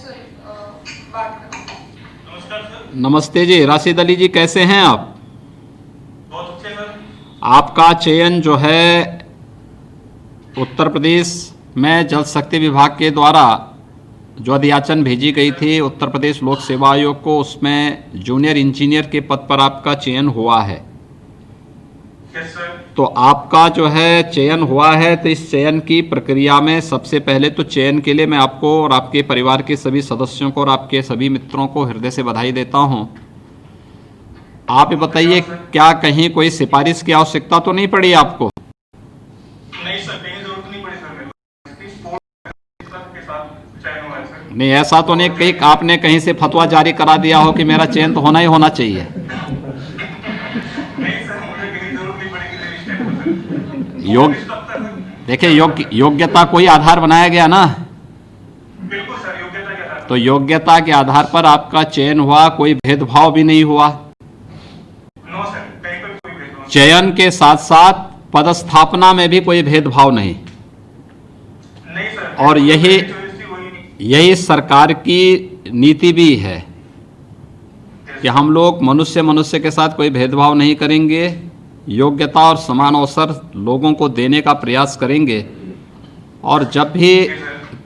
नमस्कार सर। नमस्ते जी, राशिद अली जी, कैसे हैं आप? बहुत अच्छे सर। आपका चयन जो है उत्तर प्रदेश में जल शक्ति विभाग के द्वारा जो अधियाचन भेजी गई थी उत्तर प्रदेश लोक सेवा आयोग को, उसमें जूनियर इंजीनियर के पद पर आपका चयन हुआ है। Yes sir. तो आपका जो है चयन हुआ है, तो इस चयन की प्रक्रिया में सबसे पहले तो चयन के लिए मैं आपको और आपके परिवार के सभी सदस्यों को और आपके सभी मित्रों को हृदय से बधाई देता हूं। आप ये बताइए, क्या कहीं कोई सिफारिश की आवश्यकता तो नहीं पड़ी आपको? नहीं सर, कहीं जरूरत नहीं पड़ी सर। मेरे को स्पोर्ट के साथ चयन हुआ है सर। नहीं, ऐसा तो नहीं कहीं आपने कहीं से फतवा जारी करा दिया हो कि मेरा चयन तो होना ही होना चाहिए? नहीं सर, मुझे कहीं जरूरत नहीं पड़ेगी सर इस टाइम पर सर। देखिए, योग्यता कोई आधार बनाया गया ना, बिल्कुल सर, योग्यता के आधार तो योग्यता के आधार पर आपका चयन हुआ, कोई भेदभाव भी नहीं हुआ। नो सर, कहीं पर कोई भेदभाव चयन के साथ साथ पदस्थापना में भी कोई भेदभाव नहीं। नहीं सर। और यही सरकार की नीति भी है कि हम लोग मनुष्य के साथ कोई भेदभाव नहीं करेंगे, योग्यता और समान अवसर लोगों को देने का प्रयास करेंगे। और जब भी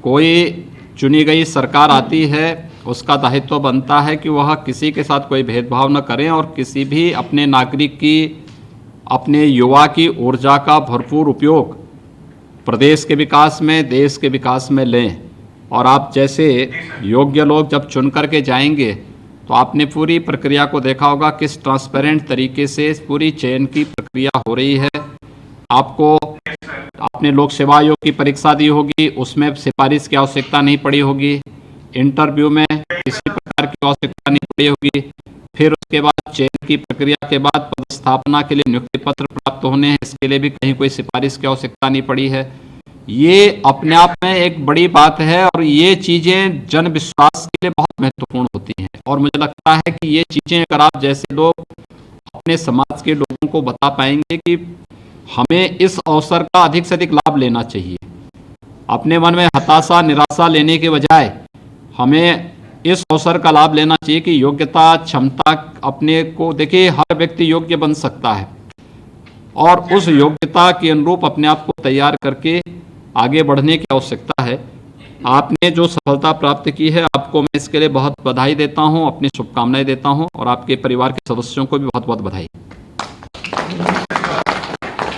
कोई चुनी गई सरकार आती है, उसका दायित्व बनता है कि वह किसी के साथ कोई भेदभाव न करें और किसी भी अपने नागरिक की, अपने युवा की ऊर्जा का भरपूर उपयोग प्रदेश के विकास में, देश के विकास में लें। और आप जैसे योग्य लोग जब चुन करके जाएंगे तो आपने पूरी प्रक्रिया को देखा होगा, किस ट्रांसपेरेंट तरीके से पूरी चयन की प्रक्रिया हो रही है। आपने लोक सेवा आयोग की परीक्षा दी होगी, उसमें सिफारिश की आवश्यकता नहीं पड़ी होगी, इंटरव्यू में किसी प्रकार की आवश्यकता नहीं पड़ी होगी। फिर उसके बाद चयन की प्रक्रिया के बाद पदस्थापना के लिए नियुक्ति पत्र प्राप्त होने हैं, इसके लिए भी कहीं कोई सिफारिश की आवश्यकता नहीं पड़ी है। ये अपने आप में एक बड़ी बात है और ये चीज़ें जन विश्वास के लिए बहुत महत्वपूर्ण होती हैं। और मुझे लगता है कि ये चीज़ें अगर आप जैसे लोग अपने समाज के लोगों को बता पाएंगे कि हमें इस अवसर का अधिक से अधिक लाभ लेना चाहिए, अपने मन में हताशा निराशा लेने के बजाय हमें इस अवसर का लाभ लेना चाहिए कि योग्यता, क्षमता अपने को, देखिए हर व्यक्ति योग्य बन सकता है और उस योग्यता के अनुरूप अपने आप को तैयार करके आगे बढ़ने की आवश्यकता है। आपने जो सफलता प्राप्त की है, आपको मैं इसके लिए बहुत बधाई देता हूं, अपनी शुभकामनाएं देता हूं और आपके परिवार के सदस्यों को भी बहुत बहुत बधाई।